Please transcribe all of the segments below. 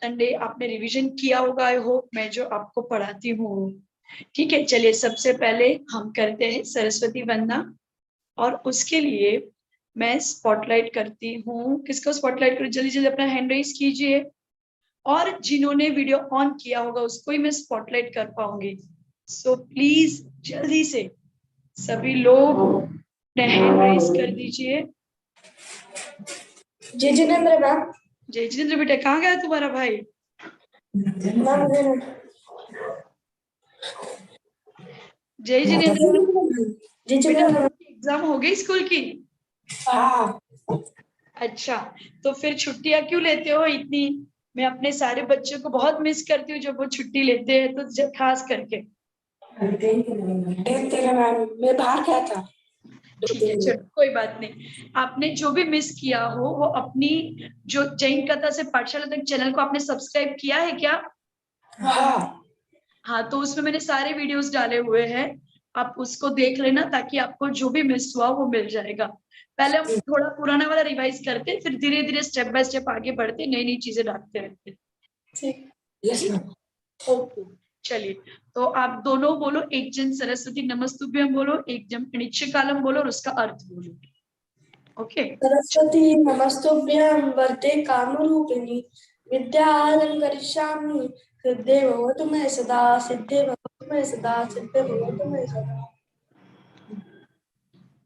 Sunday आपने revision किया होगा, आई होप, मैं जो आपको पढ़ाती हूँ। ठीक है, चलिए सबसे पहले हम करते हैं सरस्वती वंदना, और उसके लिए मैं स्पॉटलाइट करती हूँ। किसको स्पॉटलाइट करूँ? जल्दी जल्दी अपना हैंड रेज कीजिए, और जिन्होंने वीडियो ऑन किया होगा उसको ही मैं स्पॉटलाइट कर पाऊंगी। सो प्लीज जल्दी से सभी लोग अपने हैंड रेज कर दीजिए। जय जिनेंद्र मैम। जय जिनेंद्र बेटा, कहाँ गया तुम्हारा भाई? जय जिनेंद्र बेटा, एग्जाम हो गई स्कूल की? हाँ। अच्छा, तो फिर छुट्टियां क्यों लेते हो इतनी? मैं अपने सारे बच्चों को बहुत मिस करती हूँ जब वो छुट्टी लेते हैं, तो खास करके। मैं बाहर गया था। ठीक है, चलो कोई बात नहीं। आपने जो भी मिस किया हो वो अपनी जो जैन कथा से पाठशाला तक चैनल को आपने सब्सक्राइब किया है क्या? हाँ। हाँ, तो उसमें मैंने सारे वीडियोस डाले हुए हैं, आप उसको देख लेना ताकि आपको जो भी मिस हुआ वो मिल जाएगा। पहले हम थोड़ा पुराना वाला रिवाइज करते, फिर धीरे धीरे स्टेप बाय स्टेप आगे बढ़ते, नई नई चीजें डालते रहते। ठीक। Yes ma'am. ओके, चलिए। तो आप दोनों बोलो, एक जन सरस्वती नमस्तुभ्यम बोलो, एक जन अनिच्चकालम बोलो, और उसका अर्थ बोलो। ओके। सरस्वती नमस्तुभ्यं वरदे कामरूपिणी विद्यारंभ करिष्यामि सिद्धे भवतु मे सदा सिद्धे भवतु मे सदा सिद्धे भवतु मे सदा।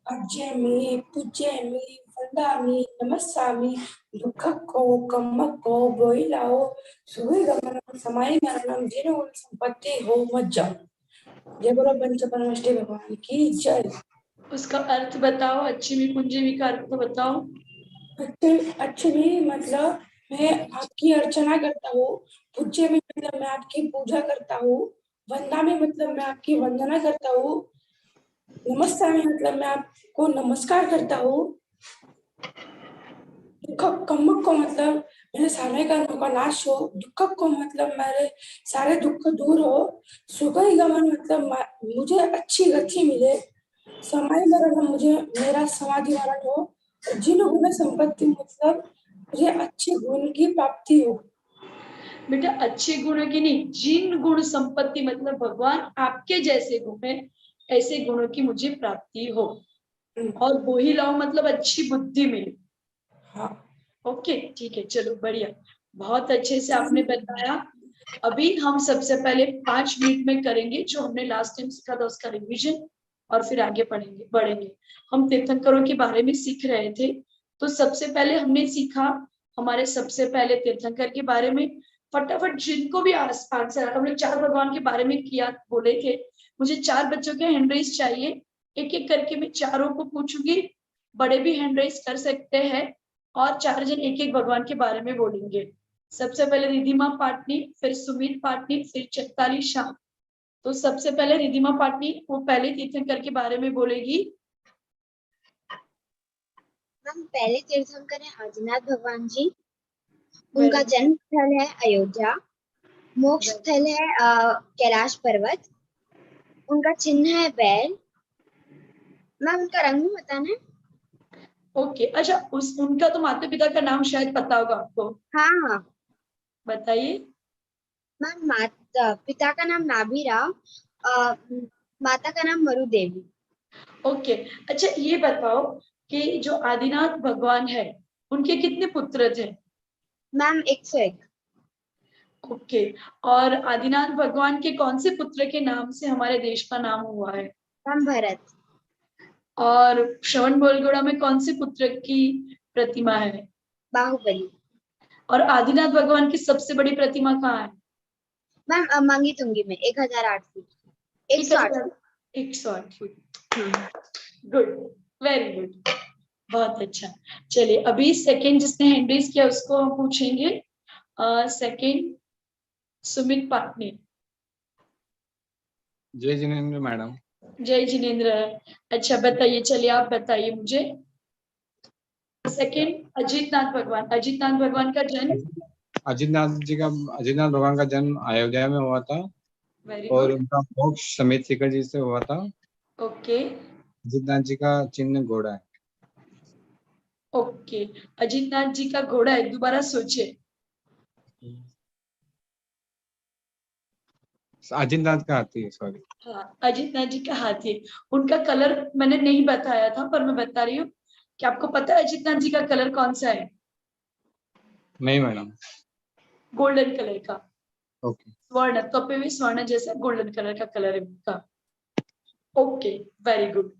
अर्चयामि पूजयामि वंदामि नमस्सामि दुःखको कम्मको बोइलाओ सुविगमनं समाई मरणं जिनो संपत्ति हो मज्जा। जय बोलो पंच परमेष्टि भगवान की जय। उसका अर्थ बताओ, अच्छी कुंजी का अर्थ बताओ। अच्छे भी मतलब मैं आपकी अर्चना करता हूँ, पूज्य में मतलब मैं आपकी पूजा करता हूँ, वंदना में मतलब मैं आपकी वंदना करता हूँ, नमस्कार में मतलब मैं आपको नमस्कार करता हूँ, दुख कम्मक को मतलब मेरे सारे कर्मों का नाश हो, दुख को मतलब मेरे सारे दुख दूर हो, सुखई गमन मतलब मुझे अच्छी गति मिले, समाई मरण मुझे मेरा समाधि मरण हो, जिन गुण संपत्ति मतलब मुझे अच्छे गुण की प्राप्ति हो। बेटा, अच्छे गुणों की नहीं, जिन गुण संपत्ति मतलब भगवान आपके जैसे गुण है, ऐसे गुणों की मुझे प्राप्ति हो, और वो ही लाओ मतलब अच्छी बुद्धि मिले। हाँ। ओके, ठीक है, चलो बढ़िया, बहुत अच्छे से आपने बताया। अभी हम सबसे पहले 5 मिनट में करेंगे जो हमने लास्ट टाइम सीखा था उसका रिवीजन, और फिर आगे बढ़ेंगे। हम तीर्थंकरों के बारे में सीख रहे थे, तो सबसे पहले हमने सीखा हमारे सबसे पहले तीर्थंकर के बारे में। फटाफट जिनको भी आंसर, हमने 4 भगवान के बारे में किया, बोले थे मुझे 4 बच्चों के हैंड रेज चाहिए, एक एक करके मैं चारों को पूछूंगी, बड़े भी हैंड रेज कर सकते हैं, और 4 जन एक एक भगवान के बारे में बोलेंगे। सबसे पहले रिधिमा पाटनी, फिर सुमित पाटनी, फिर चैताली शाह। तो सबसे पहले रिधिमा पाटनी, वो पहले तीर्थंकर के बारे में बोलेगी। हम पहले तीर्थंकर है आदिनाथ भगवान जी। उनका जन्म स्थल है अयोध्या, मोक्ष स्थल है कैलाश पर्वत, उनका चिन्ह है बैल। मैम उनका रंग भी बताना है? ओके, अच्छा, उनका तो माता पिता का नाम शायद पता होगा आपको। हाँ हाँ, बताइए। मैम माता पिता का नाम नाभीराव, माता का नाम मरु देवी। ओके, अच्छा ये बताओ कि जो आदिनाथ भगवान है उनके कितने पुत्र थे? मैम 101। ओके, और आदिनाथ भगवान के कौन से पुत्र के नाम से हमारे देश का नाम हुआ है? मैम भरत। और श्रवण बेलगोला में कौन से पुत्र की प्रतिमा है? बाहुबली। और आदिनाथ भगवान की सबसे बड़ी प्रतिमा कहाँ है? मैम मांगी तुंगी में 1008 feet, 108। 108 feet. Good, very good, बहुत अच्छा। चलिए, अभी सेकंड जिसने हैंड रेज किया उसको हम पूछेंगे। सेकंड सुमित पाटनी। जय जिनेंद्र मैडम। जय जिनेंद्र। अच्छा बताइए, चलिए आप बताइए मुझे। सेकंड अजित नाथ भगवान का जन्म? अजितनाथ भगवान का जन्म अयोध्या में हुआ था, वेरी और गुड। उनका मोक्ष समेत शिखर जी से हुआ था। ओके। अजितनाथ जी का चिन्ह घोड़ा है। ओके, अजित नाथ जी का घोड़ा है, दोबारा सोचे। अजितनाथ का हाथी है, सॉरी। हाँ, अजितनाथ जी का हाथी। उनका कलर मैंने नहीं बताया था, पर मैं बता रही हूँ कि आपको पता है अजितनाथ जी का कलर कौन सा है? नहीं मैडम। गोल्डन कलर का। ओके। स्वर्ण, कपे हुए स्वर्ण जैसा गोल्डन कलर का कलर है उनका। Okay, very good.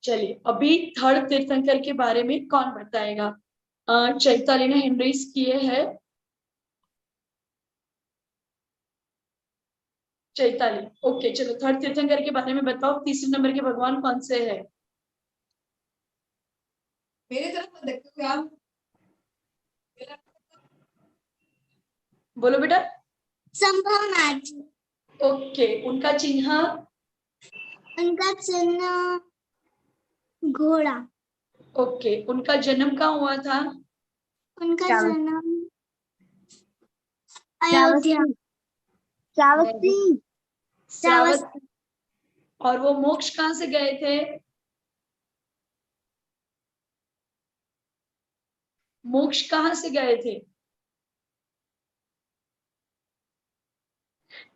चलिए, अभी थर्ड तीर्थंकर के बारे में कौन बताएगा? चैताली ने हैंड रेज किए हैं। चैताली, ओके, चलो थर्ड तीर्थंकर के बारे में बताओ। तीसरे नंबर के भगवान कौन से है? मेरे तरफ देखते हुए आप बोलो बेटा। संभवनाथ जी। ओके, उनका चिन्ह? उनका चिन्ह घोड़ा। ओके, उनका जन्म कहाँ हुआ था? उनका जन्म अयोध्या। श्रावस्ती। श्रावस्ती। और वो मोक्ष कहाँ से गए थे? मोक्ष कहाँ से गए थे?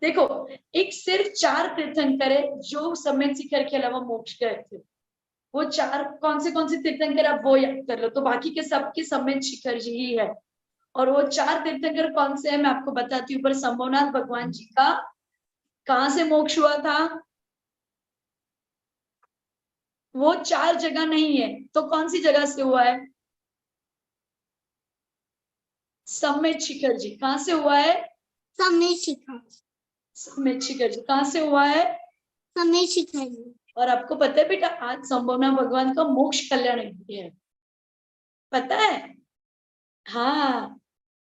देखो, एक सिर्फ 4 तीर्थंकर है जो समेत शिखर के अलावा मोक्ष गए थे। वो 4 कौन से तीर्थंकर, आप वो याद कर लो, तो बाकी के सबके समेत शिखर जी ही है। और वो 4 तीर्थंकर कौन से है मैं आपको बताती हूँ। पर शंभुनाथ भगवान जी का कहाँ से मोक्ष हुआ था? वो 4 जगह नहीं है, तो कौन सी जगह से हुआ है? समेत शिखर जी कहाँ से हुआ है? समेत शिखर। समेत शिखर जी कहाँ से हुआ है? समेत शिखर जी। और आपको पता है बेटा, आज शंभुनाथ भगवान का मोक्ष कल्याण भी है, पता है? हाँ,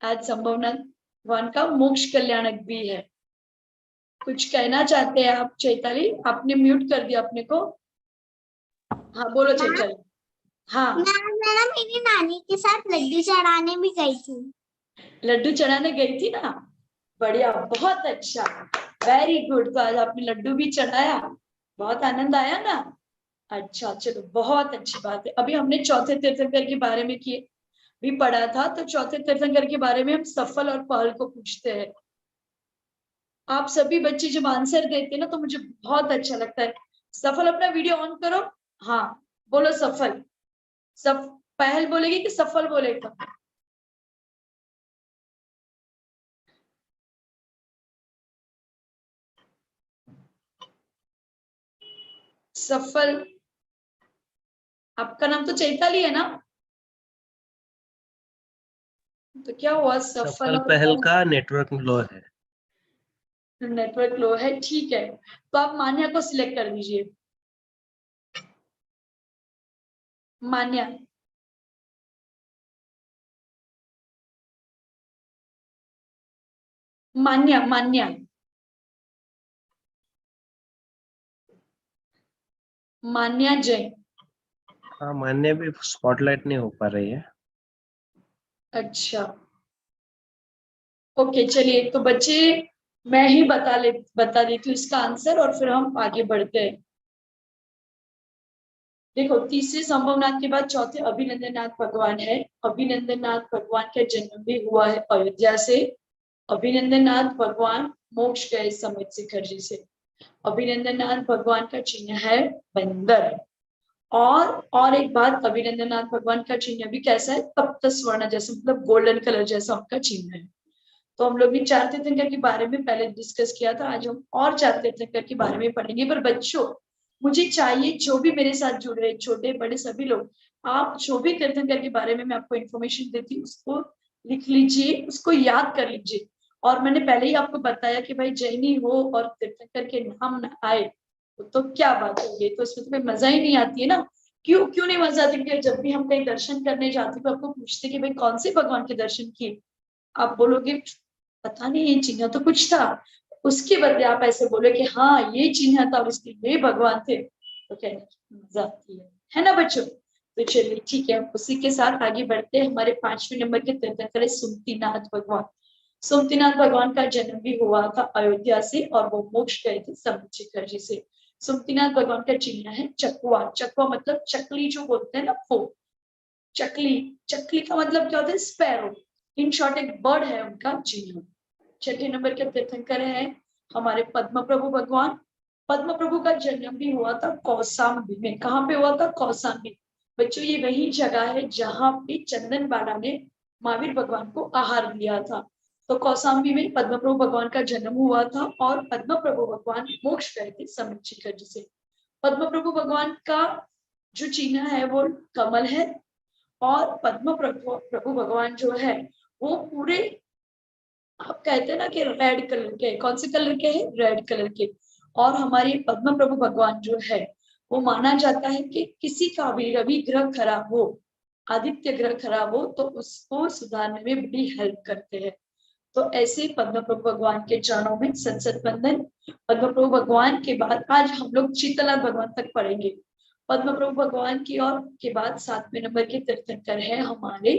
आज शंभुनाथ भगवान का मोक्ष कल्याणक भी है। कुछ कहना चाहते हैं आप चैताली? आपने म्यूट कर दिया अपने को। हाँ बोलो चैताली। हाँ, मैं मेरी नानी के साथ लड्डू चढ़ाने भी गई थी। लड्डू चढ़ाने गई थी ना? बढ़िया, बहुत अच्छा, वेरी गुड। तो आज आपने लड्डू भी चढ़ाया, बहुत आनंद आया ना? अच्छा, चलो, बहुत अच्छी बात है। अभी हमने चौथे तीर्थंकर के बारे में किए भी पढ़ा था, तो चौथे तीर्थंकर के बारे में हम सफल और पहल को पूछते हैं। आप सभी बच्चे जब आंसर देते हैं ना, तो मुझे बहुत अच्छा लगता है। सफल, अपना वीडियो ऑन करो। हाँ, बोलो सफल। सब पहल बोलेगी कि सफल बोलेगा? सफल। आपका नाम तो चैताली है ना? तो क्या हुआ, सफल सफल और पहल का नेटवर्क लो है। नेटवर्क लो है, ठीक है। तो आप मान्या को सिलेक्ट कर दीजिए। मान्या, मान्या, मान्या, मान्या जैन। हाँ, मान्य भी स्पॉटलाइट नहीं हो पा रही है। अच्छा, ओके, चलिए, तो बच्चे मैं ही बता देती हूँ इसका आंसर, और फिर हम आगे बढ़ते हैं। देखो, तीसरे संभवनाथ के बाद चौथे अभिनंदननाथ भगवान है। अभिनंदननाथ भगवान का जन्म भी हुआ है अयोध्या से। अभिनंदननाथ भगवान मोक्ष गए समेत शिखर जी से। अभिनंदननाथ भगवान का चिन्ह है बंदर। और एक बात, अभिनंदननाथ भगवान का चिन्ह भी कैसा है? तप्त स्वर्ण जैसा, मतलब गोल्डन कलर जैसा उनका चिन्ह है। तो हम लोग ने 4 तीर्थंकर के बारे में पहले डिस्कस किया था। आज हम और 4 तीर्थंकर के बारे में पढ़ेंगे। पर बच्चों, मुझे चाहिए जो भी मेरे साथ जुड़ रहे, छोटे बड़े सभी लोग, आप जो भी तीर्थंकर के बारे में मैं आपको इन्फॉर्मेशन देती हूँ, उसको लिख लीजिए, उसको याद कर लीजिए। और मैंने पहले ही आपको बताया कि भाई जैनी हो और तीर्थंकर के नाम ना आए तो क्या बात होगी, तो इसमें तो कोई मजा ही नहीं आती है ना। क्यों क्यों नहीं मजा आती? क्योंकि जब भी हम कहीं दर्शन करने जाते तो आपको पूछते कि भाई कौन से भगवान के दर्शन किए, आप बोलोगे पता नहीं, ये चिन्ह तो कुछ था। उसके बदले आप ऐसे बोले कि हाँ ये चिन्ह था और इसके ये भगवान थे, तो कहने की मजा आती है ना बच्चों? तो चलिए ठीक है, उसी के साथ आगे बढ़ते हैं। हमारे 5वें नंबर के तीर्थंकर है सुमतिनाथ भगवान। सुमतिनाथ भगवान का जन्म भी हुआ था अयोध्या से, और वो मोक्ष गए थे समेत शिखर जी से। सुमतिनाथ भगवान का चिन्ह है चकवा। चकवा मतलब चकली जो बोलते हैं ना, वो चकली। चकली का मतलब क्या होता है? स्पैरो। इन शॉर्ट एक बर्ड है उनका चिन्ह। छठे नंबर के तीर्थंकर है हमारे पद्म प्रभु भगवान। पद्म प्रभु का जन्म भी हुआ था कौशाम्बी में। कहाँ पे हुआ था? कौशाम्बी। बच्चों ये वही जगह है जहाँ पे चंदन बाला ने महावीर भगवान को आहार दिया था। तो कौशाम्बी में पद्म प्रभु भगवान का जन्म हुआ था और पद्म प्रभु भगवान मोक्ष गए थे समित शिखर जी से। पद्म प्रभु भगवान का जो चिन्ह है वो कमल है और पद्म प्रभु भगवान जो है वो पूरे, आप कहते हैं ना कि रेड कलर के। कौन से कलर के हैं? रेड कलर के। और हमारे पद्म प्रभु भगवान जो है वो माना जाता है कि किसी का भी रवि ग्रह खराब हो, आदित्य ग्रह खराब हो तो उसको सुधारने में बड़ी हेल्प करते हैं। तो ऐसे पद्म प्रभु भगवान के चरणों में सत वंदन। पद्म प्रभु भगवान के बाद आज हम लोग शीतलनाथ भगवान तक पढ़ेंगे। पद्म प्रभु भगवान की और के बाद 7वें नंबर के तीर्थंकर है हमारे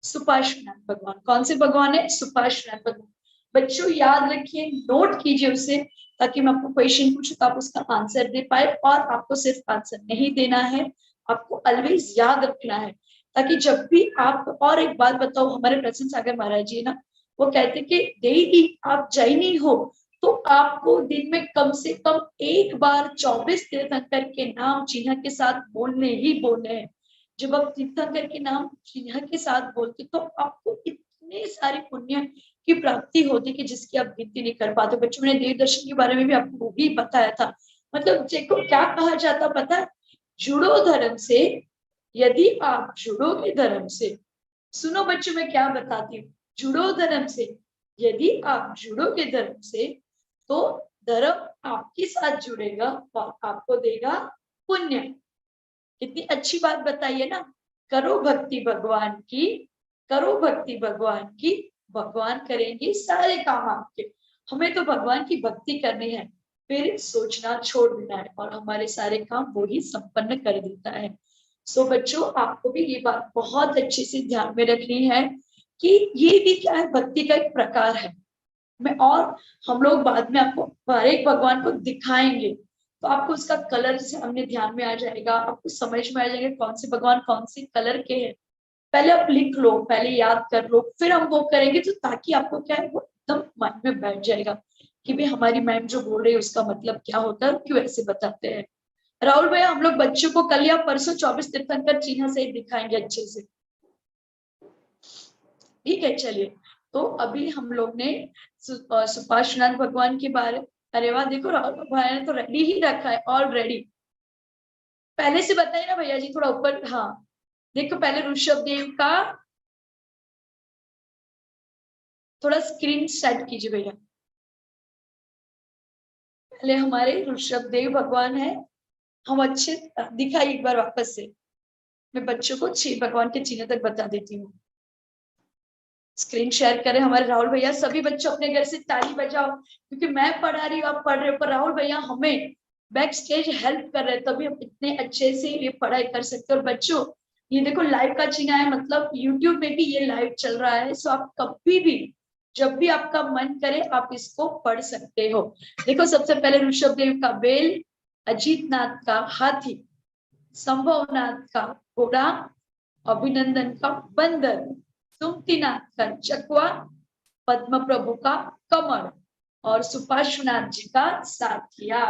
सुपार्श्वनाथ भगवान। कौन से भगवान है? सुपार्श्वनाथ भगवान। बच्चों याद रखिए, नोट कीजिए उसे, ताकि मैं आपको क्वेश्चन पूछूं तो आप उसका आंसर दे पाए। और आपको सिर्फ आंसर नहीं देना है, आपको ऑलवेज याद रखना है, ताकि जब भी आप, और एक बात बताओ, हमारे प्रसन्न सागर महाराज जी ना वो कहते कि डेली आप जैनी हो तो आपको दिन में कम से कम एक बार 24 तीर्थंकर के नाम चिन्ह के साथ बोलने ही बोलने हैं। जब आप तीर्थंकर के नाम चिन्ह के साथ बोलते तो आपको इतने सारे पुण्य की प्राप्ति होती कि जिसकी आप गिनती नहीं कर पाते। बच्चों, मैंने देव दर्शन के बारे में भी आपको भी बताया था। मतलब देखो क्या कहा जाता पता है? जुड़ो धर्म से, यदि आप जुड़ोगे धर्म से, सुनो बच्चों मैं क्या बताती हूँ, जुड़ो धर्म से, यदि आप जुड़ोगे धर्म से तो धर्म आपके साथ जुड़ेगा और आपको देगा पुण्य। कितनी अच्छी बात बताइए ना। करो भक्ति भगवान की, करो भक्ति भगवान की, भगवान करेंगे सारे काम आपके। हमें तो भगवान की भक्ति करनी है, फिर सोचना छोड़ देना है और हमारे सारे काम वो ही संपन्न कर देता है। सो बच्चों, आपको भी ये बात बहुत अच्छे से ध्यान में रखनी है कि ये भी क्या है, भक्ति का एक प्रकार है। मैं और हम लोग बाद में आपको हर एक भगवान को दिखाएंगे तो आपको उसका कलर से हमने ध्यान में आ जाएगा, आपको समझ में आ जाएगा कौन से भगवान कौन से कलर के हैं। पहले आप लिख लो, पहले याद कर लो, फिर हम वो करेंगे तो ताकि आपको क्या है वो एकदम माइंड में बैठ जाएगा कि भाई हमारी मैम जो बोल रही है उसका मतलब क्या होता है और क्यों ऐसे बताते हैं। राहुल भैया, हम लोग बच्चों को कल या परसों 24 तीर्थंकर चिन्ह से दिखाएंगे अच्छे से, ठीक है? चलिए, तो अभी हम लोग ने सुपार्श्वनाथ भगवान के बारे, अरे वाह, देखो राहुल भैया ने तो रेडी ही रखा है ऑलरेडी। पहले से बताइए ना भैया जी, थोड़ा ऊपर। हाँ देखो, पहले ऋषभ देव का थोड़ा स्क्रीन सेट कीजिए भैया। पहले हमारे ऋषभ देव भगवान है, हम अच्छे दिखाई एक बार वापस से। मैं बच्चों को 6 भगवान के चिन्ह तक बता देती हूँ। स्क्रीन शेयर करें हमारे राहुल भैया। सभी बच्चों अपने घर से ताली बजाओ, क्योंकि मैं पढ़ा रही हूँ आप पढ़ रहे हो, पर राहुल भैया हमें बैक स्टेज हेल्प कर रहे हैं, तभी हम इतने अच्छे से ये पढ़ाई कर सकते हैं। और बच्चों ये देखो लाइव का चिन्ह है, मतलब यूट्यूब में भी ये लाइव चल रहा है। सो आप कभी भी जब भी आपका मन करे आप इसको पढ़ सकते हो। देखो सबसे पहले ऋषभ देव का बेल, अजीत नाथ का हाथी, संभवनाथ का घोड़ा, अभिनंदन का बंदर, सुमतिनाथ का चकवा, पद्म प्रभु का कमल और सुपार्श्वनाथ जी का साथिया।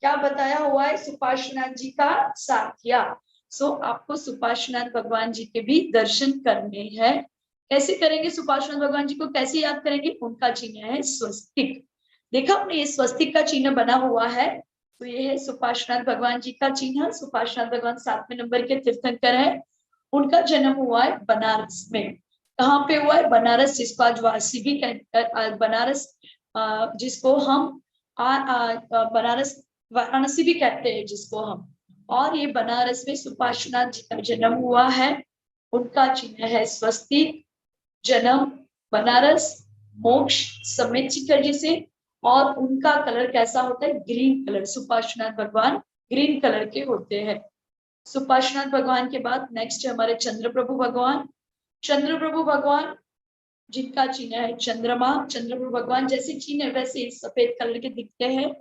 क्या बताया हुआ है? सुपार्श्वनाथ जी का साथिया। सो आपको सुपार्श्वनाथ भगवान जी के भी दर्शन करने हैं। कैसे करेंगे सुपार्श्वनाथ भगवान जी को, कैसे याद करेंगे? उनका चिन्ह है स्वस्तिक। देखा आपने, ये स्वस्तिक का चिन्ह बना हुआ है, तो ये है सुपार्श्वनाथ भगवान जी का चिन्ह। सुपार्श्वनाथ भगवान 7वें नंबर के तीर्थंकर है। उनका जन्म हुआ है बनारस में। कहाँ पे हुआ है? बनारस, जिसको आज वासी भी कहते, बनारस जिसको हम बनारस वाराणसी भी कहते हैं जिसको हम। और ये बनारस में सुपार्श्वनाथ जी का जन्म हुआ है। उनका चिन्ह है स्वस्तिक। जन्म बनारस, मोक्ष समेत शिखर जी से। और उनका कलर कैसा होता है? Green colour. सुपार्श्वनाथ भगवान ग्रीन कलर के होते हैं। सुपार्श्वनाथ भगवान के बाद नेक्स्ट है हमारे चंद्र प्रभु भगवान। चंद्र प्रभु भगवान जिनका चिन्ह है चंद्रमा। चंद्र प्रभु भगवान जैसे चिन्ह है वैसे सफेद कलर के दिखते हैं।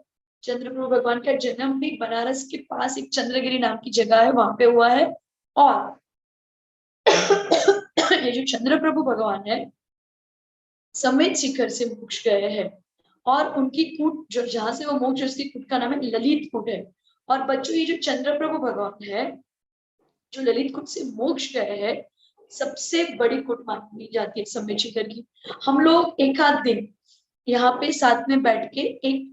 चंद्र प्रभु भगवान का जन्म भी बनारस के पास एक चंद्रगिरी नाम की जगह है, वहां पे हुआ है। और ये जो चंद्र प्रभु भगवान है समेत शिखर से मोक्ष गए हैं। और उनकी कूट जो जहां से वो मोक्ष, उसकी कूट का नाम है ललित कूट है। और बच्चों ये जो चंद्रप्रभु भगवान है जो ललित कूट से मोक्ष गए हैं, सबसे बड़ी कूट मानी जाती है सम्यक शिखर की। हम लोग एक आध दिन यहाँ पे साथ में बैठ के एक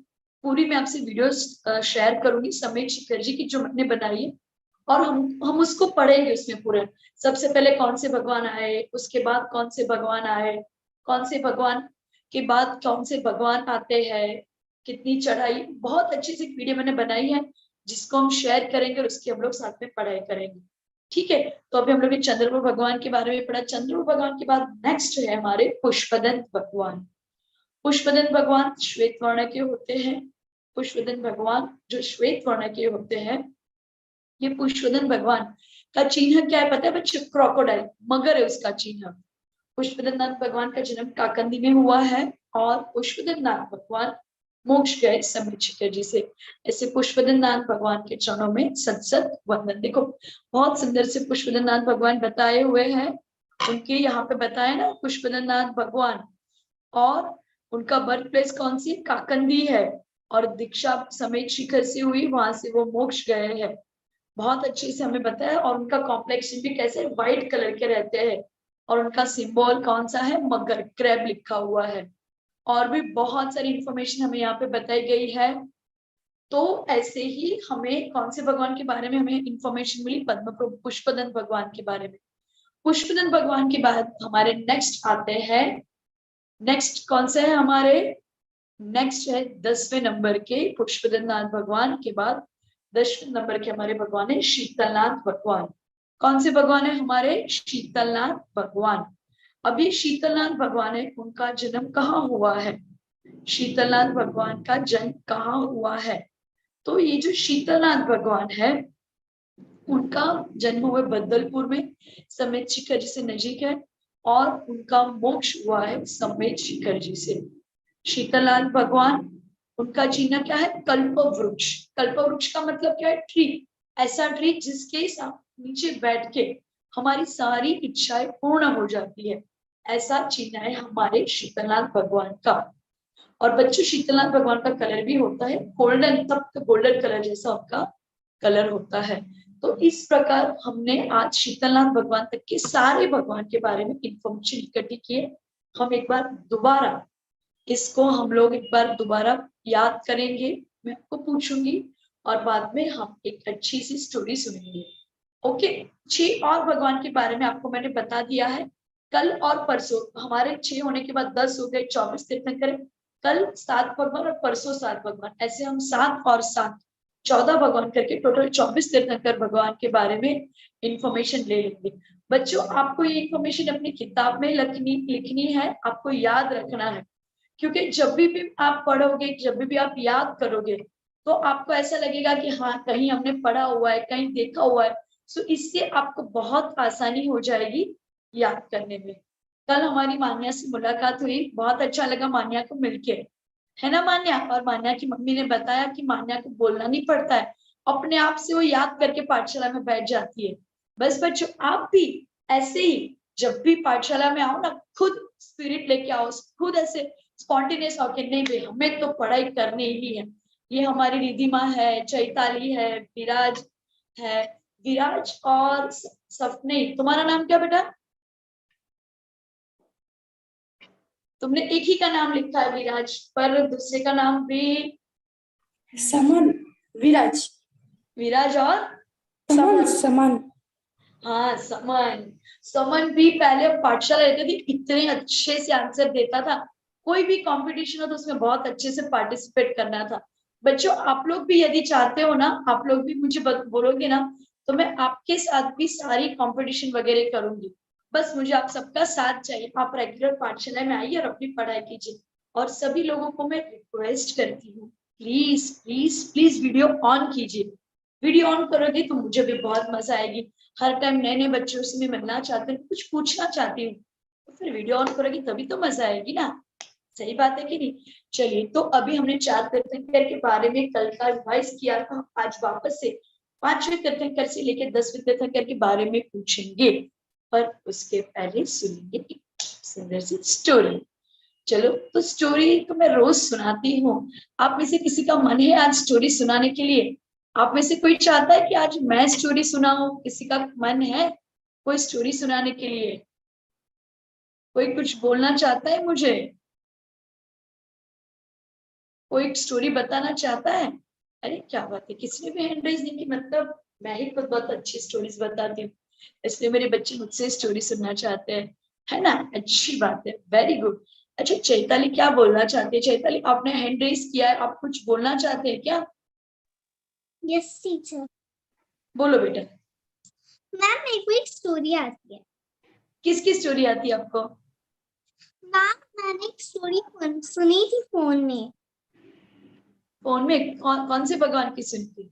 पूरी मैं आपसे वीडियोस शेयर करूंगी सम्यक शिखर जी की जो मैंने बनाई है, और हम उसको पढ़ेंगे उसमें पूरा। सबसे पहले कौन से भगवान आए, उसके बाद कौन से भगवान आए, कौन से भगवान के बाद कौन से भगवान आते हैं, कितनी चढ़ाई, बहुत अच्छी सी वीडियो मैंने बनाई है जिसको हम शेयर करेंगे और उसकी हम लोग साथ में पढ़ाई करेंगे। ठीक है, तो अभी हम लोग चंद्रप्रभु भगवान के बारे में पढ़ा। चंद्रप्रभु भगवान के बाद नेक्स्ट है हमारे पुष्पदंत भगवान। पुष्पदंत भगवान श्वेत वर्ण के होते हैं। पुष्पदंत भगवान जो श्वेत वर्ण के होते हैं, ये पुष्पदंत भगवान का चिन्ह क्या है पता है बच्चों? क्रोकोडाइल, मगर है उसका चिन्ह। पुष्पदंत नाथ भगवान का जन्म काकंदी में हुआ है और पुष्पदंत नाथ भगवान मोक्ष गए सम्यक शिखर जी से। ऐसे पुष्पदंत नाथ भगवान के चरणों में सत सत वंदन। देखो बहुत सुंदर से पुष्पदंत नाथ भगवान बताए हुए हैं, उनके यहाँ पे बताए ना पुष्पदंत नाथ भगवान, और उनका बर्थ प्लेस कौन सी? काकंदी है, और दीक्षा सम्यक शिखर से हुई, वहां से वो मोक्ष गए हैं। बहुत अच्छे से हमें बताया। और उनका कॉम्प्लेक्शन भी कैसे व्हाइट कलर के रहते हैं, और उनका सिंबल कौन सा है? मगर, क्रैब लिखा हुआ है। और भी बहुत सारी इंफॉर्मेशन हमें यहाँ पे बताई गई है। तो ऐसे ही हमें कौन से भगवान के बारे में हमें इंफॉर्मेशन मिली? पद्म पुष्पदंत भगवान के बारे में। पुष्पदंत भगवान के बाद हमारे नेक्स्ट आते हैं, नेक्स्ट कौन से है हमारे? नेक्स्ट है 10वें नंबर के पुष्पदंत नाथ भगवान के बाद 10वें नंबर के हमारे भगवान है शीतलनाथ भगवान। कौन से भगवान है हमारे? शीतलनाथ भगवान। अभी शीतलनाथ भगवान है, उनका जन्म कहाँ हुआ है? शीतलनाथ भगवान का जन्म कहाँ हुआ है? तो ये जो शीतलनाथ भगवान है उनका जन्म हुआ बदलपुर में, सम्यक शिखर जी से नजीक है, और उनका मोक्ष हुआ है सम्यक शिखर जी से। शीतलनाथ भगवान, उनका चिन्ह क्या है? कल्प वृक्ष। कल्प वृक्ष का मतलब क्या है? ट्री, ऐसा ट्री जिसके नीचे बैठ के हमारी सारी इच्छाएं पूर्ण हो जाती है, ऐसा चिन्ह है हमारे शीतलनाथ भगवान का। और बच्चों शीतलनाथ भगवान का कलर भी होता है गोल्डन, तब गोल्डन कलर जैसा उनका कलर होता है। तो इस प्रकार हमने आज शीतलनाथ भगवान तक के सारे भगवान के बारे में इंफॉर्मेशन इकट्ठी की है। हम एक बार दोबारा इसको हम लोग एक बार दोबारा याद करेंगे, मैं आपको पूछूंगी, और बाद में हम एक अच्छी सी स्टोरी सुनेंगे। ओके, 6 और भगवान के बारे में आपको मैंने बता दिया है। कल और परसों हमारे 6 होने के बाद 10 हो गए, 24 तीर्थंकर। कल 7 भगवान और परसों 7 भगवान, ऐसे हम 7 और 7 14 भगवान करके टोटल 24 तीर्थंकर भगवान के बारे में इंफॉर्मेशन ले लेंगे। बच्चों आपको ये इंफॉर्मेशन अपनी किताब में लिखनी है, आपको याद रखना है, क्योंकि जब भी आप पढ़ोगे, जब भी आप याद करोगे, तो आपको ऐसा लगेगा कि हाँ कहीं हमने पढ़ा हुआ है, कहीं देखा हुआ है। सो इससे आपको बहुत आसानी हो जाएगी याद करने में। कल हमारी मान्या से मुलाकात हुई, बहुत अच्छा लगा मान्या को मिलके, है ना मान्या? और मान्या की मम्मी ने बताया कि मान्या को बोलना नहीं पड़ता है, अपने आप से वो याद करके पाठशाला में बैठ जाती है। बस बच्चों आप भी ऐसे ही जब भी पाठशाला में आओ ना, खुद स्पिरिट लेके आओ, खुद ऐसे स्पॉन्टेनियस होके, नहीं भाई हमें तो पढ़ाई करनी ही है। ये हमारी रिधिमा है, चैताली है, विराज है, विराज और सपने। तुम्हारा नाम क्या बेटा? तुमने एक ही का नाम लिखा है विराज, पर दूसरे का नाम भी समन, विराज, विराज और समन, समन। हाँ समन। समन भी पहले पाठशाला रहते थे, इतने अच्छे से आंसर देता था, कोई भी कंपटीशन हो तो उसमें बहुत अच्छे से पार्टिसिपेट करना था। बच्चों आप लोग भी यदि चाहते हो ना, आप लोग भी मुझे बोलोगे ना, तो मैं आपके साथ भी सारी कंपटीशन वगैरह करूंगी। बस मुझे आप सबका साथ चाहिए। आप रेगुलर पाठशाला में आइए और अपनी पढ़ाई कीजिए। और सभी लोगों को मैं रिक्वेस्ट करती हूँ, please please please video on कीजिए। वीडियो ऑन करोगे तो मुझे भी बहुत मजा आएगी। हर टाइम नए नए बच्चों से मैं मिलना चाहती हूँ, कुछ पूछना चाहती हूँ, तो फिर वीडियो ऑन करोगी तभी तो मजा आएगी ना। सही बात है कि नहीं? चलिए, तो अभी हमने 4 तीर्थंकर के बारे में कल का रिवाइज किया था, आज वापस से 5वें तीर्थंकर से लेकर 10वें तीर्थंकर के बारे में पूछेंगे, पर उसके पहले सुनेंगे एक सुंदर सी स्टोरी। चलो, तो स्टोरी तो मैं रोज सुनाती हूँ। आप में से किसी का मन है आज स्टोरी सुनाने के लिए? आप में से कोई चाहता है कि आज मैं स्टोरी सुनाऊं? किसी का मन है कोई स्टोरी सुनाने के लिए? कोई कुछ बोलना चाहता है मुझे? कोई स्टोरी बताना चाहता है? अरे क्या बात है, किसी ने भी हैंड रेज नहीं की, मतलब मैं ही खुद बहुत अच्छी स्टोरीज बताती हूँ, इसलिए मेरे बच्चे मुझसे स्टोरी सुनना चाहते हैं, है ना? अच्छी बात है, वेरी गुड। अच्छा, चैताली क्या बोलना चाहती है? चैताली, आपने हैंड रेज किया है, आप कुछ बोलना चाहते हैं क्या? Yes teacher. बोलो बेटा। मैम मेरे को एक स्टोरी आती है। किसकी स्टोरी आती है आपको? मैम मैंने एक स्टोरी सुनी थी फोन में। फोन में? कौन से भगवान की सुनी थी?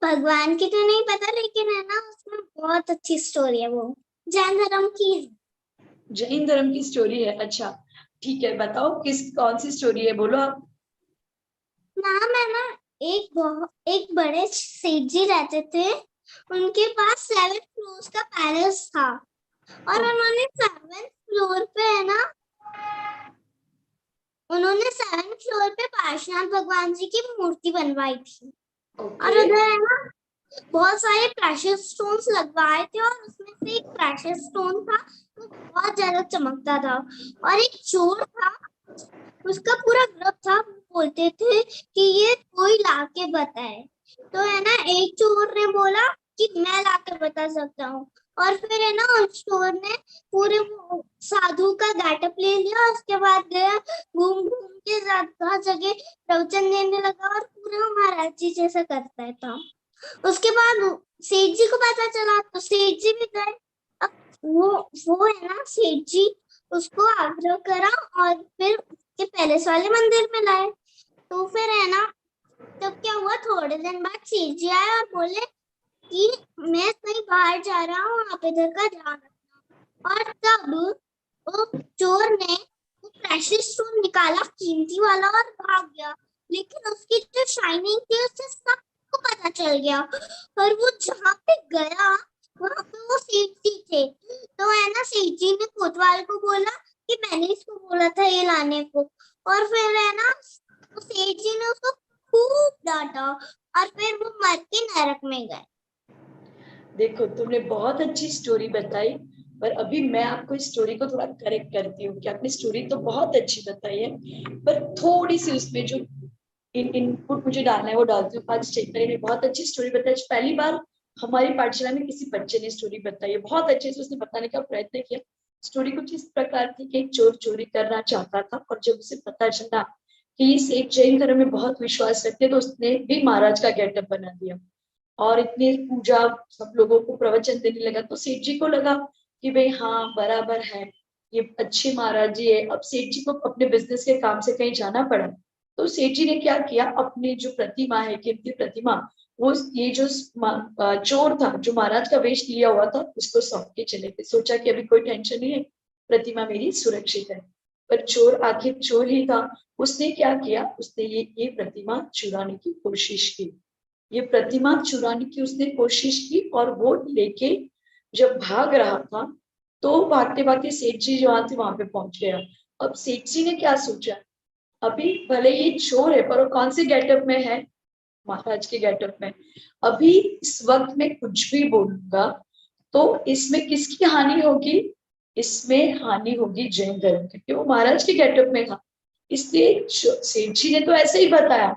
भगवान की तो नहीं पता, लेकिन है ना उसमें बहुत अच्छी स्टोरी है, वो जैन धर्म की है। जैन धर्म की स्टोरी है? अच्छा ठीक है, बताओ कौन सी स्टोरी है, बोलो आप। मैम है ना एक बड़े सेठ जी रहते थे, उनके पास 7 फ्लोर्स का पैलेस था, और उन्होंने 7th फ्लोर पे है ना, उन्होंने 7th फ्लोर पे पार्श्वनाथ भगवान जी की मूर्ति बनवाई थी। और उधर है ना बहुत सारे प्रेशियस स्टोन्स लगवाए थे, और उसमें से एक प्रेशियस स्टोन था वो बहुत ज्यादा चमकता था, और एक चोर था, उसका पूरा ग्रुप था, वो बोलते थे कि ये कोई लाके बताए। तो है ना एक चोर ने बोला कि मैं लाके बता सकता हूँ, और फिर है ना उस चोर ने पूरे साधु का गेटअप ले लिया, उसके बाद गया घूम घूम के जगह जगह प्रवचन देने लगा, और पूरा महाराज जी जैसा करता था। उसके बाद सेठ जी को पता चला, तो सेठ जी भी गए। अब वो है ना सेठ जी उसको आग्रह करा, और फिर उसके पैलेस वाले मंदिर में लाए। तो फिर है ना तब क्या हुआ, थोड़े दिन बाद सेठ जी आए और बोले कि मैं कहीं बाहर जा रहा हूँ, आप इधर का ध्यान रखना। और तब वो चोर ने वो प्रेशियस स्टोन निकाला, कीमती वाला, और भाग गया, लेकिन उसकी जो शाइनिंग थी उससे सबको पता चल गया, और वो जहाँ पे गया वहाँ पे वो सेठ जी थे। तो है ना सेठ जी ने कोतवाल को बोला कि मैंने इसको बोला था ये लाने को, और फिर है ना तो सेठ जी ने उसको खूब डांटा, और फिर वो मर के नरक में गए। देखो, तुमने बहुत अच्छी स्टोरी बताई, पर अभी मैं आपको इस स्टोरी को थोड़ा करेक्ट करती हूँ कि आपने स्टोरी तो बहुत अच्छी बताई है, पर थोड़ी सी उसमें जो इनपुट मुझे डालना है वो डालती हूँ। आज चैतन्य ने बहुत अच्छी स्टोरी बताई, पहली बार हमारी पाठशाला में किसी बच्चे ने स्टोरी बताई है, बहुत अच्छे से उसने बताने का प्रयत्न किया। स्टोरी कुछ इस प्रकार थी कि एक चोर चोरी करना चाहता था, और जब उसे पता चला कि इस एक जैन धर्म में बहुत विश्वास रखते, तो उसने भी महाराज का गेटअप बना दिया और इतनी पूजा सब लोगों को प्रवचन देने लगा। तो सेठ जी को लगा कि भाई हाँ बराबर है, ये अच्छे महाराज जी है। अब सेठ जी को अपने बिजनेस के काम से कहीं जाना पड़ा, तो सेठ जी ने क्या किया, अपनी जो प्रतिमा है, कीमती प्रतिमा, वो ये जो चोर था जो महाराज का वेश लिया हुआ था उसको सौंप के चले गए। सोचा कि अभी कोई टेंशन नहीं है, प्रतिमा मेरी सुरक्षित है। पर चोर आखिर चोर ही था, उसने क्या किया, उसने ये प्रतिमा चुराने की कोशिश की। ये प्रतिमा चुराने की उसने कोशिश की, और वो लेके जब भाग रहा था तो भागते भागते सेठ जी जो थे वहां पे पहुंच गया। अब सेठ जी ने क्या सोचा, अभी भले ही चोर है पर वो कौन से गेटअप में है, महाराज के गेटअप में। अभी इस वक्त में कुछ भी बोलूंगा तो इसमें किसकी हानि होगी, इसमें हानि होगी जैन धर्म की, क्योंकि वो महाराज के गेटअप में था। इसलिए सेठ जी ने तो ऐसे ही बताया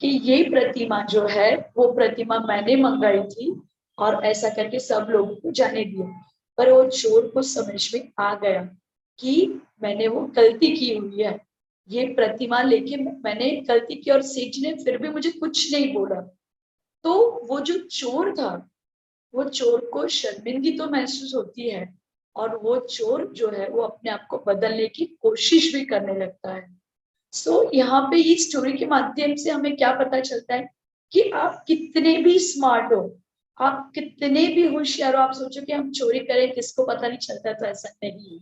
कि ये प्रतिमा जो है वो प्रतिमा मैंने मंगाई थी, और ऐसा करके सब लोगों को जाने दिया। पर वो चोर को समझ में आ गया कि मैंने वो गलती की हुई है, ये प्रतिमा लेके मैंने गलती की, और सेठ जी ने फिर भी मुझे कुछ नहीं बोला। तो वो जो चोर था, वो चोर को शर्मिंदगी तो महसूस होती है, और वो चोर जो है वो अपने आप को बदलने की कोशिश भी करने लगता है। यहाँ पे इस स्टोरी के माध्यम से हमें क्या पता चलता है कि आप कितने भी स्मार्ट हो, आप कितने भी होशियार हो, आप सोचो कि हम चोरी करें किसको पता नहीं चलता, तो ऐसा नहीं है,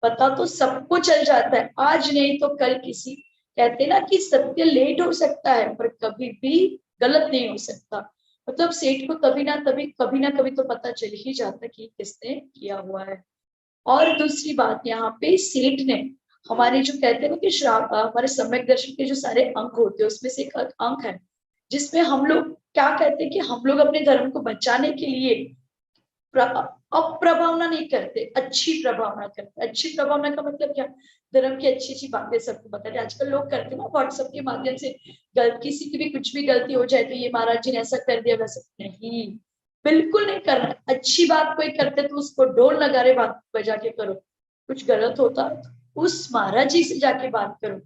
पता तो सबको चल जाता है, आज नहीं तो कल किसी। कहते ना कि सत्य लेट हो सकता है पर कभी भी गलत नहीं हो सकता। मतलब सेठ को कभी ना कभी तो पता चल ही जाता कि किसने किया हुआ है। और दूसरी बात, यहाँ पे सेठ ने हमारे जो कहते हैं ना कि हमारे सम्यक दर्शन के जो सारे अंक होते हैं उसमें से एक अंक है जिसमें हम लोग क्या कहते हैं कि हम लोग अपने धर्म को बचाने के लिए अप्रभावना नहीं करते, अच्छी प्रभावना करते। अच्छी प्रभावना का मतलब क्या? धर्म की अच्छी अच्छी बातें सबको बताते। आजकल लोग करते हैं ना व्हाट्सएप के माध्यम से, किसी की भी कुछ भी गलती हो जाए तो ये महाराज जी ने ऐसा कर दिया वैसा। नहीं, बिल्कुल नहीं करना। अच्छी बात कोई करते तो उसको ढोल नगारे बात बजा के करो। कुछ गलत होता उस महाराज जी से जाके बात करो,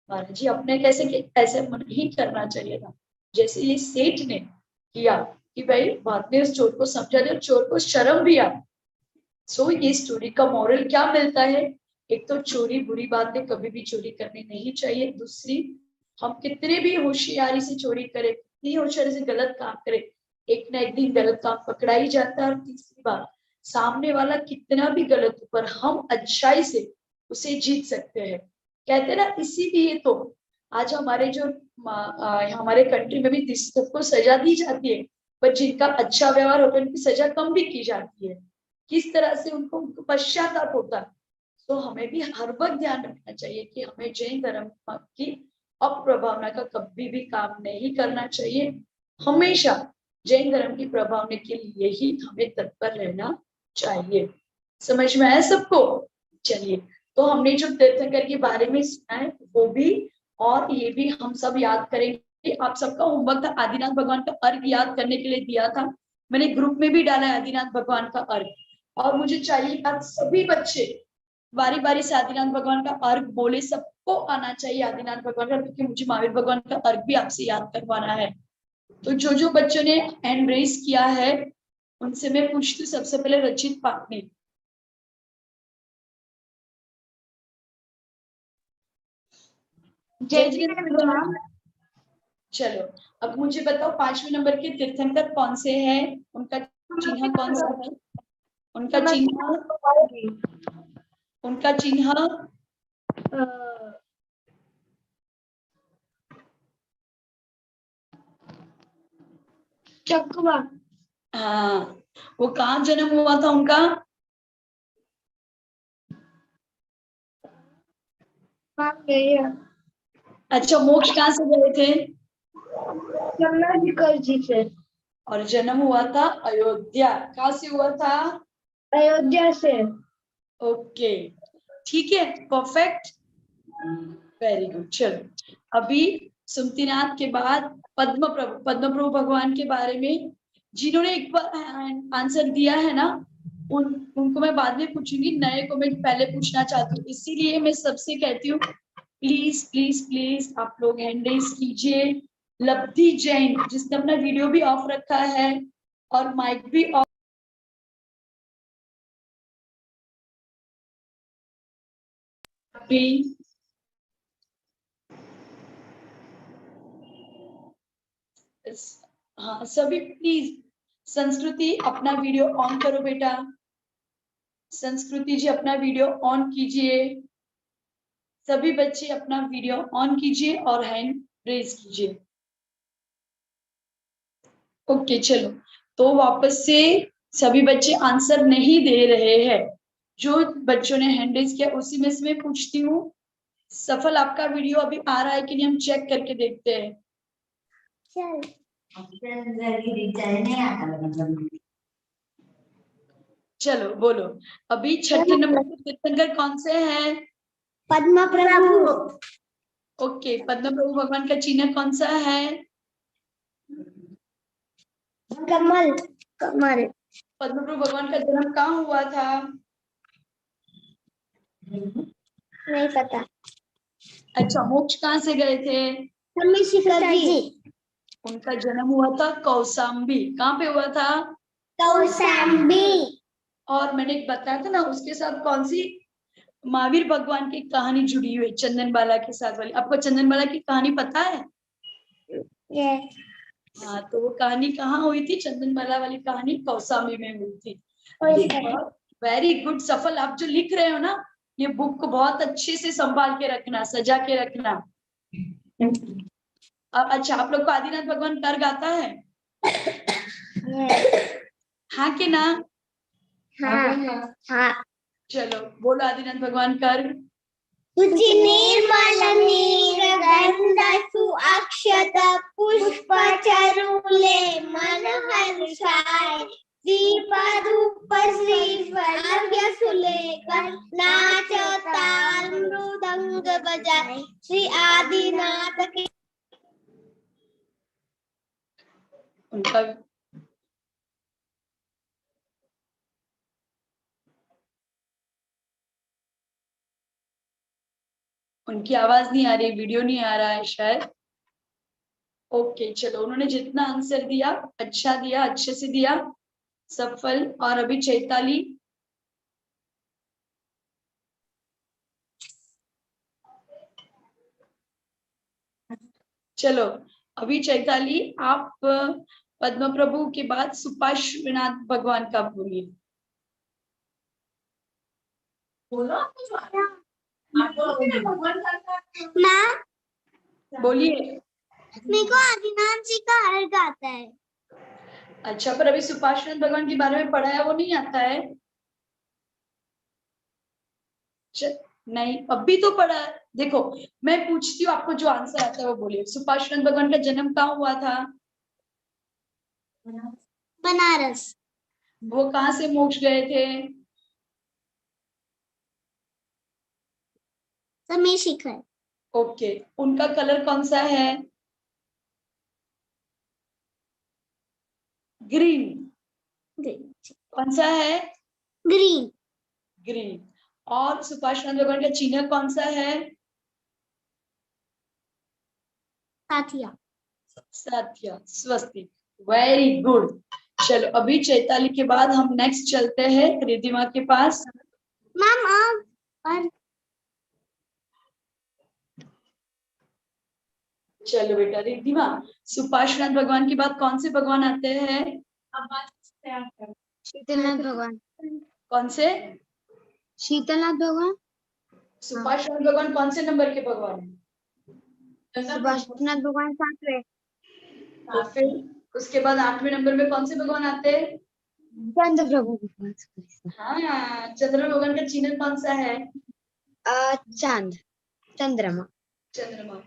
महाराज जी अपने कैसे ऐसे नहीं करना चाहिए था जैसे ये सेठ ने किया कि भाई बाद में उस चोर को समझा दे, चोर को शर्म भी आ। सो ये स्टोरी का मॉरल क्या मिलता है? एक तो चोरी बुरी बात है, कभी भी चोरी करनी नहीं चाहिए। दूसरी, हम कितने भी होशियारी से चोरी करें, कितनी होशियारी से गलत काम करें, एक ना एक दिन गलत काम पकड़ा ही जाता है। और तीसरी बात, सामने वाला कितना भी गलत हो पर हम अच्छाई से उसे जीत सकते हैं। कहते हैं ना, इसीलिए तो आज हमारे जो हमारे कंट्री में भी सबको सजा दी जाती है, पर जिनका अच्छा व्यवहार होता है उनकी सजा कम भी की जाती है। किस तरह से उनको पश्चाताप होता है। तो हमें भी हर वक्त ध्यान रखना चाहिए कि हमें जैन धर्म की अप्रभावना का कभी भी काम नहीं करना चाहिए। हमेशा जैन धर्म की प्रभावना के लिए ही हमें तत्पर रहना चाहिए। समझ में आया सबको? चलिए, तो हमने जो तीर्थंकर के बारे में सुना है वो भी और ये भी हम सब याद करेंगे। आप सबका होमवर्क था आदिनाथ भगवान का अर्घ याद करने के लिए दिया था, मैंने ग्रुप में भी डाला है आदिनाथ भगवान का अर्घ। और मुझे चाहिए आज सभी बच्चे बारी बारी से आदिनाथ भगवान का अर्घ बोले, सबको आना चाहिए आदिनाथ भगवान का, क्योंकि मुझे महावीर भगवान का अर्घ भी आपसे याद करवाना है। तो जो बच्चों ने हैंड रेज किया है उनसे मैं पूछती हूँ, सबसे पहले रचित पाटनी। चलो, अब मुझे बताओ 5वें नंबर के तीर्थंकर कौन से हैं, उनका चिन्ह कौन सा है? उनका चिन्ह चकवा। हाँ, वो कहाँ जन्म हुआ था उनका? अच्छा, मोक्ष कहाँ से गए थे? जी से। और जन्म हुआ था अयोध्या। कहाँ से हुआ था? अयोध्या से। ओके, ठीक है, परफेक्ट, वेरी गुड। चलो, अभी सुमतिनाथ के बाद पद्म प्रभु भगवान के बारे में जिन्होंने एक बार आंसर दिया है ना, उनको मैं बाद में पूछूंगी, नए को मैं पहले पूछना चाहती हूँ। इसीलिए मैं सबसे कहती हूँ प्लीज प्लीज प्लीज आप लोग हैंड रेज कीजिए। लब्धि जैन जिसने अपना वीडियो भी ऑफ रखा है और माइक भी ऑफ, हाँ सभी प्लीज। संस्कृति अपना वीडियो ऑन करो बेटा, संस्कृति जी अपना वीडियो ऑन कीजिए, सभी बच्चे अपना वीडियो ऑन कीजिए और हैंड रेज कीजिए। ओके, चलो, तो वापस से सभी बच्चे आंसर नहीं दे रहे हैं। जो बच्चों ने हैंड रेज किया उसी में से मैं पूछती हूँ, सफल आपका वीडियो अभी आ रहा है कि नहीं, हम चेक करके देखते हैं। चलो बोलो, अभी छठे नंबर के तीर्थंकर कौन से हैं? पद्म प्रभु। ओके, पद्म प्रभु भगवान का चिन्ह कौन सा है? कमल। कमल। पद्म प्रभु भगवान का जन्म कहाँ हुआ था? नहीं पता। अच्छा, मोक्ष कहाँ से गए थे? जी। उनका जन्म हुआ था कौशाम्बी। कहाँ पे हुआ था? कौशाम्बी। और मैंने एक बताया था ना, उसके साथ कौन सी महावीर भगवान की कहानी जुड़ी हुई है, चंदन बाला के साथ वाली। आपको चंदन बाला की कहानी पता है? हाँ, तो वो कहानी कहाँ हुई थी? चंदन बाला वाली कहानी कौशाम्बी में हुई थी। वेरी गुड सफल, आप जो लिख रहे हो ना, ये बुक को बहुत अच्छे से संभाल के रखना, सजा के रखना। अब अच्छा, आप लोग को आदिनाथ भगवान का अर्घ आता है? हाँ कि ना? हाँ। चलो बोलो आदिनाथ भगवान कर। शुचि निर्मल नीरगंध सुअक्षत पुष्पचरूले मन हर्षाय श्रीपदुप श्रीफल सुलेखन नाचताल मृदंग बजाए श्री आदिनाथ के। उनका उनकी आवाज नहीं आ रही, वीडियो नहीं आ रहा है शायद। ओके चलो, उन्होंने जितना आंसर दिया अच्छा दिया, अच्छे से दिया, सफल। और अभी चैताली, चलो अभी चैताली आप पद्म प्रभु के बाद सुपार्श्वनाथ भगवान का बोलिए। बोलो भगवान का मैम बोलिए। मेरे को आदिनाथ जी का अर्घ आता है। अच्छा, पर अभी सुपार्श्वनाथ भगवान के बारे में पढ़ा है, वो नहीं आता है? नहीं, अभी तो पढ़ा है। देखो मैं पूछती हूँ, आपको जो आंसर आता है वो बोलिए। सुपार्श्वनाथ भगवान का जन्म कहाँ हुआ था? बनारस। वो कहाँ से मोक्ष गए थे? समय शिखर। ओके, उनका कलर कौन सा है? ग्रीन। कौन सा है? ग्रीन। ग्रीन। और सुपार्श्वनाथ भगवान का चिन्ह कौन सा है? साथिया। साथिया, स्वस्तिक। Very good. चलो अभी चैताली के बाद हम नेक्स्ट चलते हैं रिद्धिमा के पास। मैम और चलो बेटा रिद्धिमा, सुपार्श्वनाथ भगवान के बाद कौन से भगवान आते हैं? शीतलनाथ भगवान। कौन से? शीतलनाथ भगवान। सुपार्श्वनाथ भगवान कौन से नंबर के भगवान हैं? सुभाषनाथ भगवान 7वें। तो फिर उसके बाद 8वें नंबर में कौन से भगवान आते हैं? चंद्र प्रभु भगवान। हाँ, चंद्र भगवान का चिन्ह कौन सा है? चांद, चंद्रमा। चंद्रमा।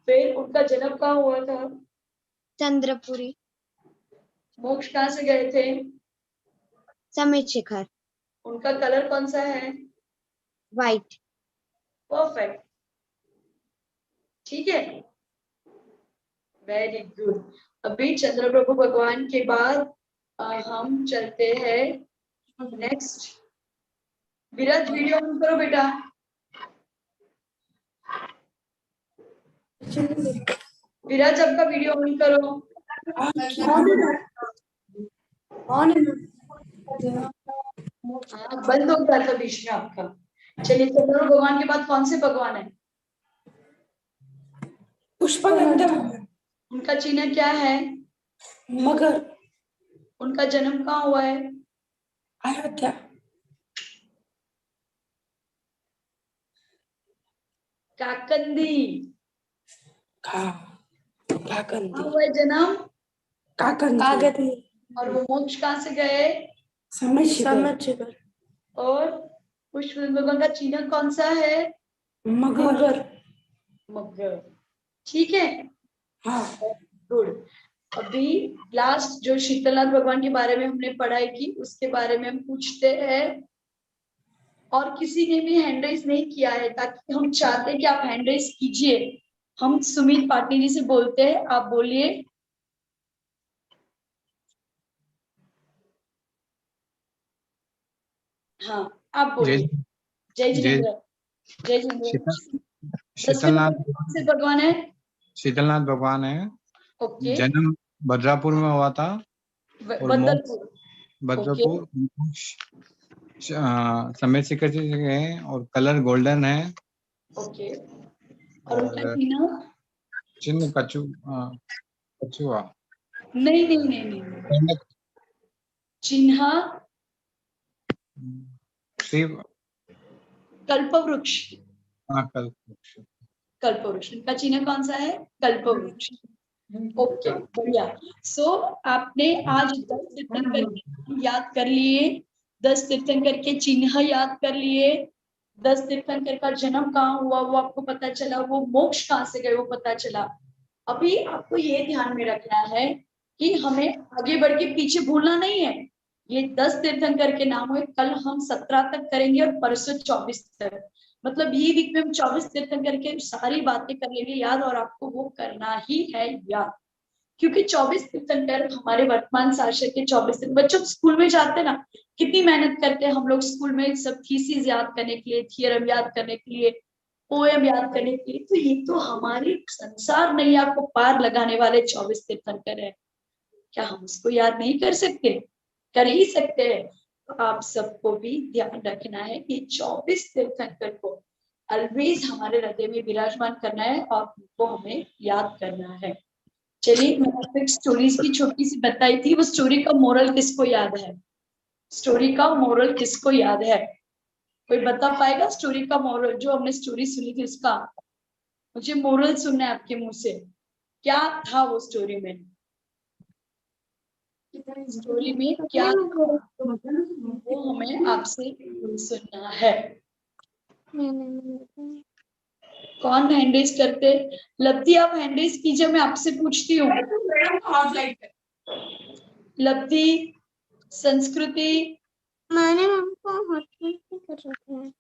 फिर उनका जन्म कहाँ हुआ था? चंद्रपुरी। मोक्ष कहाँ से गए थे? समय शिखर। उनका कलर कौन सा है? व्हाइट। परफेक्ट, ठीक है, वेरी गुड। अभी चंद्र प्रभु भगवान के बाद हम चलते हैं नेक्स्ट। विराज वीडियो ऑन करो बेटा। विराज आपका वीडियो ऑन करो। हाँ, बंद हो गया था बीच में आपका। चलिए, चंद्र भगवान के बाद कौन से भगवान है? पुष्पगंधा। उनका चिन्ह क्या है? मगर। उनका जन्म कहाँ हुआ है? अयोध्या। काकंदी। काकंदी। कहाँ हुआ है जन्म? काकंदी। और वो मोक्ष कहाँ से गए? समय शिखर। और पुष्पगंधा भगवान का चिन्ह कौन सा है? मगर। मगर, ठीक है, हाँ। गुड। अभी लास्ट जो शीतलनाथ भगवान के बारे में हमने पढ़ाई की, उसके बारे में हम पूछते हैं। और किसी ने भी हैंड राइज नहीं किया है, ताकि हम चाहते हैं कि आप हैंड राइज कीजिए। हम सुमित पाटिल जी से बोलते हैं, आप बोलिए। हाँ, आप बोलिए। जय जिनेन्द्र। जय जिनेन्द्र। शीतलनाथ कौन से भगवान है? शीतलनाथ भगवान है। ओके। जन्म भद्रापुर में हुआ था और मोक्ष बदलपुर। भद्रपुर समय शिखर से गए और कलर गोल्डन है। ओके। और उनका और चिन्ह? कछुआ। नहीं नहीं नहीं नहीं, चिन्ह कल्पवृक्ष। कल्पवृक्ष, इनका चिन्ह कौन सा है? कल्पवृक्ष। ओके, बढ़िया। सो आपने आज 10 चित्र करके याद कर लिए। 10 तीर्थंकर के चिन्ह याद कर लिए, 10 तीर्थंकर का जन्म कहाँ हुआ वो आपको पता चला, वो मोक्ष कहाँ से गए वो पता चला। अभी आपको ये ध्यान में रखना है कि हमें आगे बढ़ के पीछे भूलना नहीं है। ये 10 तीर्थंकर के नाम हुए, कल हम 17 तक करेंगे और परसों 24 तक, मतलब ये वीक में हम 24 तीर्थंकर के सारी बातें कर लेंगे याद, और आपको वो करना ही है याद, क्योंकि 24 तीर्थंकर हमारे वर्तमान शासक के 24 दिन। बच्चों स्कूल में जाते हैं ना, कितनी मेहनत करते हैं हम लोग स्कूल में सब थीसिस याद करने के लिए, थियरम याद करने के लिए, पोएम याद करने के लिए। तो ये तो हमारी संसार नैया को पार लगाने वाले 24 तीर्थंकर है, क्या हम उसको याद नहीं कर सकते? कर ही सकते हैं। तो आप सबको भी ध्यान रखना है कि 24 तीर्थंकर को ऑलवेज हमारे हृदय में विराजमान करना है और उनको हमें याद करना है। चलिए, मैंने आपको एक स्टोरीज की छोटी सी बताई थी, वो स्टोरी का मोरल किसको याद है? स्टोरी का मोरल किसको याद है? कोई बता पाएगा स्टोरी का मोरल? जो हमने स्टोरी सुनी थी उसका मुझे मोरल सुनना है आपके मुंह से, क्या था वो स्टोरी में? स्टोरी में क्या था वो हमें आपसे सुनना है। कौन हैंड रेज करते? लब्धि आप हैंड रेज कीजिए, मैं आपसे पूछती हूँ। लब्धि, संस्कृति, मैंने हमको हाथ में कर रखा है।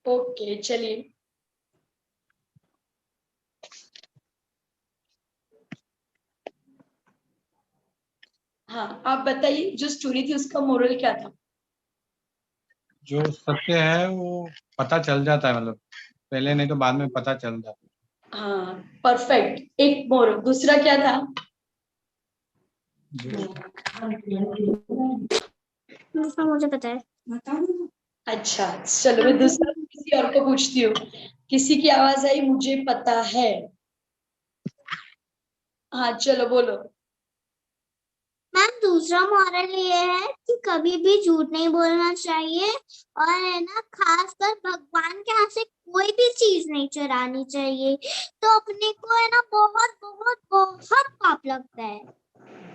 ओके चलिए। हाँ आप बताइए, जो स्टोरी थी उसका मोरल क्या था? जो सत्य है वो पता चल जाता है, मतलब पहले नहीं तो बाद में पता चल जाता है। हाँ परफेक्ट, एक मोरल। दूसरा क्या था? दूसरा मुझे पता है। अच्छा चलो, मैं दूसरा किसी और को पूछती हूँ। किसी की आवाज आई, मुझे पता है। हाँ चलो बोलो। मैम दूसरा मॉरल ये है कि कभी भी झूठ नहीं बोलना चाहिए, और है ना खासकर भगवान के हाथ से कोई भी चीज नहीं चुरानी चाहिए, तो अपने को है ना बहुत बहुत बहुत पाप लगता है।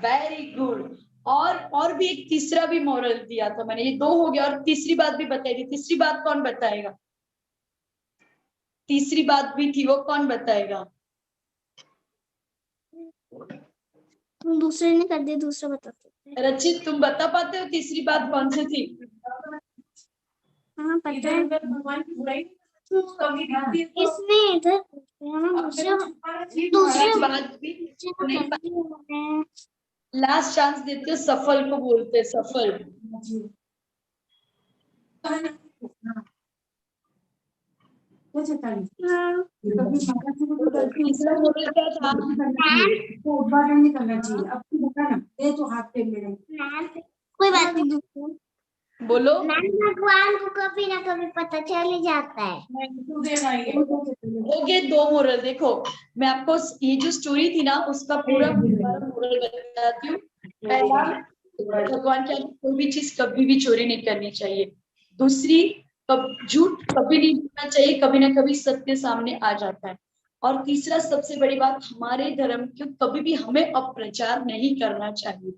Very good. और भी एक तीसरा भी मोरल दिया था मैंने, ये 2 हो गया, और तीसरी बात भी बताई थी। तीसरी बात कौन बताएगा? तीसरी बात भी थी, वो कौन बताएगा? दूसरे ने कर दिया, दूसरा बताते। रचित तुम बता पाते हो तीसरी बात कौन सी थी? हाँ पता है। इसमें इधर दूसरे बात भी नहीं, लास्ट चांस देते हो, सफल को बोलते हैं, सफल। तीसरा मोरल क्या था? कोई बात नहीं, दूसरा बोलो। भगवान को कभी ना कभी पता चल ही जाता है। हो गए 2 मोरल। देखो मैं आपको ये जो स्टोरी थी ना उसका पूरा मोरल बताती हूँ। पहला, भगवान के आगे कोई भी चीज कभी भी चोरी नहीं करनी चाहिए। दूसरी, झूठ कभी नहीं बोलना चाहिए, कभी ना कभी सत्य सामने आ जाता है। और तीसरा सबसे बड़ी बात, हमारे धर्म को कभी भी हमें अपप्रचार नहीं करना चाहिए।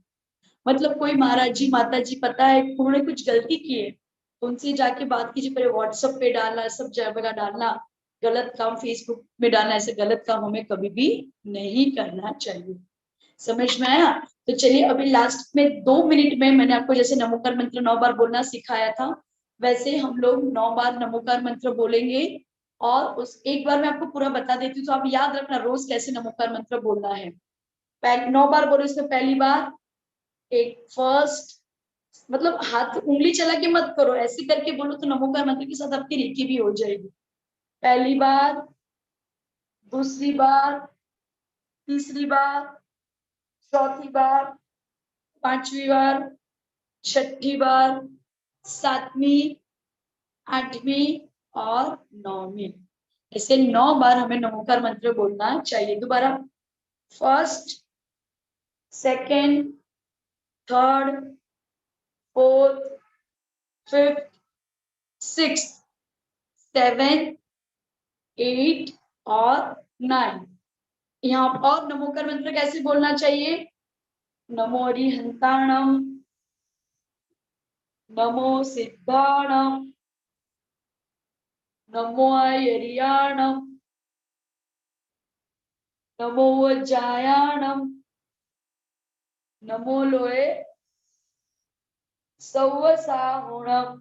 मतलब कोई महाराज जी माता जी पता है उन्होंने कुछ गलती की है, उनसे जाके बात कीजिए, पहले व्हाट्सएप पे डालना, सब जगह डालना, गलत काम फेसबुक में डालना, ऐसे गलत काम हमें कभी भी नहीं करना चाहिए। समझ में आया? तो चलिए अभी लास्ट में 2 मिनट में मैंने आपको जैसे नमोकार मंत्र 9 बार बोलना सिखाया था, वैसे हम लोग 9 बार नमोकार मंत्र बोलेंगे। और उस एक बार मैं आपको पूरा बता देती हूँ, तो आप याद रखना रोज कैसे नमोकार मंत्र बोलना है। 9 बार बोलो। इसमें पहली बार एक फर्स्ट, मतलब हाथ उंगली चला के मत करो, ऐसे करके बोलो तो नमोकार मंत्र के साथ आपकी रेकी भी हो जाएगी। पहली बार, दूसरी बार, तीसरी बार, चौथी बार, 5वीं बार, 6ठी बार, 7वीं, 8वीं और 9वीं। ऐसे 9 बार हमें नमोकार मंत्र बोलना चाहिए। दोबारा, first, second, third, fourth, fifth, sixth, 7, 8 और 9। यहाँ और नमोकार मंत्र कैसे बोलना चाहिए? नमो अरिहंताणम, नमो सिद्धाणम, नमो आयर्याणम, नमो वज्रायाणम, नमो लोए सौवसाहुणम।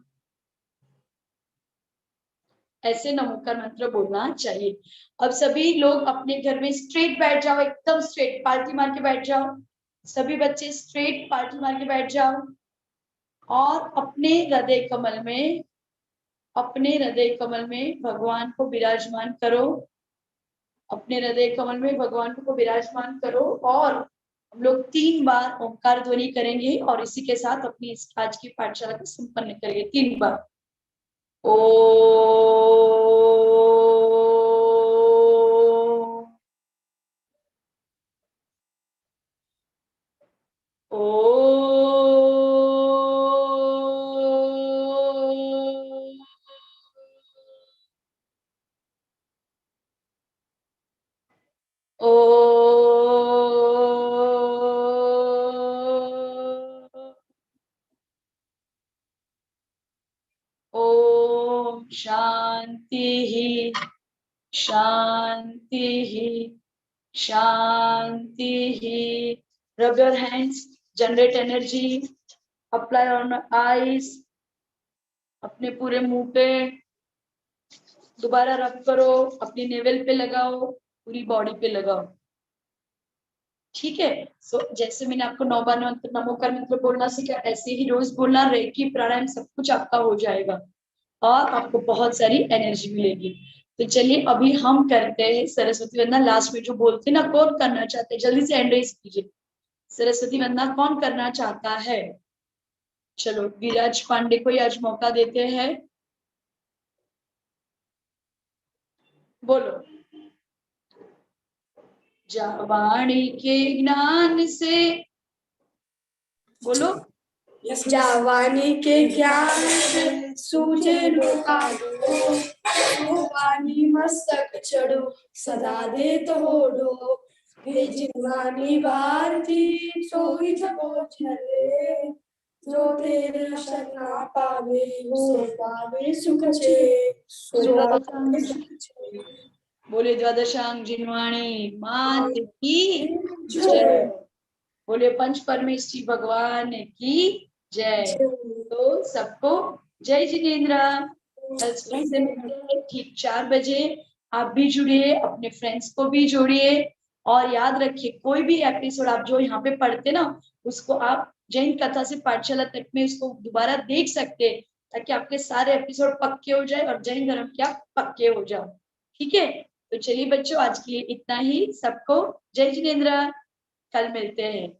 ऐसे नमोकार मंत्र बोलना चाहिए। अब सभी लोग अपने घर में स्ट्रेट बैठ जाओ, एकदम स्ट्रेट पार्टी मार के बैठ जाओ। सभी बच्चे स्ट्रेट पार्टी मार के बैठ जाओ और अपने हृदय कमल में भगवान को विराजमान करो। अपने हृदय कमल में भगवान को विराजमान करो और हम लोग 3 बार ओंकार ध्वनि करेंगे और इसी के साथ अपनी आज की पाठशाला को संपन्न करेंगे। 3 बार ओ ओम शांति शांति शांति। Rub your hands, generate energy, apply on eyes, अपने पूरे मुंह पे दोबारा रब करो, अपनी नेवल पे लगाओ, पूरी बॉडी पे लगाओ। ठीक है। सो जैसे मैंने आपको 9 बार नमोकार मंत्र बोलना सीखा, ऐसे ही रोज बोलना, रेकी प्राणायाम सब कुछ आपका हो जाएगा और आपको बहुत सारी एनर्जी मिलेगी। तो चलिए अभी हम करते हैं सरस्वती वंदना। लास्ट में जो बोलते ना, कौन करना चाहते हैं जल्दी से हैंड रेज कीजिए। सरस्वती वंदना कौन करना चाहता है? चलो विराज पांडे को आज मौका देते हैं, बोलो। जावाणी के ज्ञान से, बोलो। जावानी के ज्ञान से सूझे लोकालो, वाणी मस्तक चढ़ो सदा देत होडो। हे जिनवानी भारती सोई जपो चले, जो तेरे शरणा पावे सो पावे सुख छे, सो पावे सुख छे। बोले द्वादशांग जिनवाणी मात की जय। बोले पंच परमेश्वरी भगवान की जय। तो सबको जय जिनेन्द्र। कल सुबह से मिलते हैं ठीक 4 बजे। आप भी जुड़िए, अपने फ्रेंड्स को भी जोड़िए और याद रखिए कोई भी एपिसोड आप जो यहाँ पे पढ़ते ना, उसको आप जैन कथा से पाठशाला तक में उसको दोबारा देख सकते हैं, ताकि आपके सारे एपिसोड पक्के हो जाए और जैन धर्म के आप पक्के हो जाओ। ठीक है। तो चलिए बच्चों, आज के लिए इतना ही। सबको जय जिनेन्द्र। कल मिलते हैं।